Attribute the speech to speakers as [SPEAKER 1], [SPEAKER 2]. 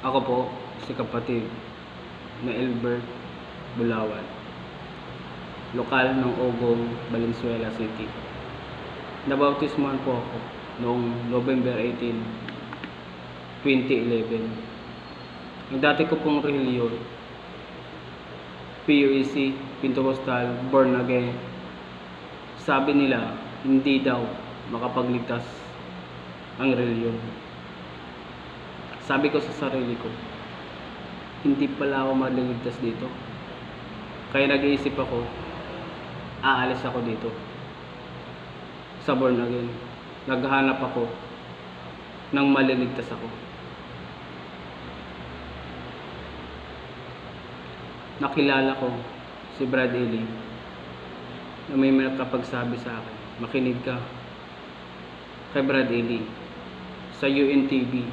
[SPEAKER 1] Ako po, si kapatid na Elbert Bulawan, lokal ng Ogong, Valenzuela City. Nabautismuhan po ako noong November 18, 2011. Ang dati ko pong reliyon, PUEC, Pentecostal, Born Again. Sabi nila, hindi daw makapagligtas ang reliyon. Sabi ko sa sarili ko, hindi pala ako maliligtas dito. Kaya nag-iisip ako, aalis ako dito sa Born Again. Naghahanap ako ng maliligtas ako. Nakilala ko si Brad Eli na may nakapagsabi sa akin, makinig ka kay Brad Eli sa UNTV.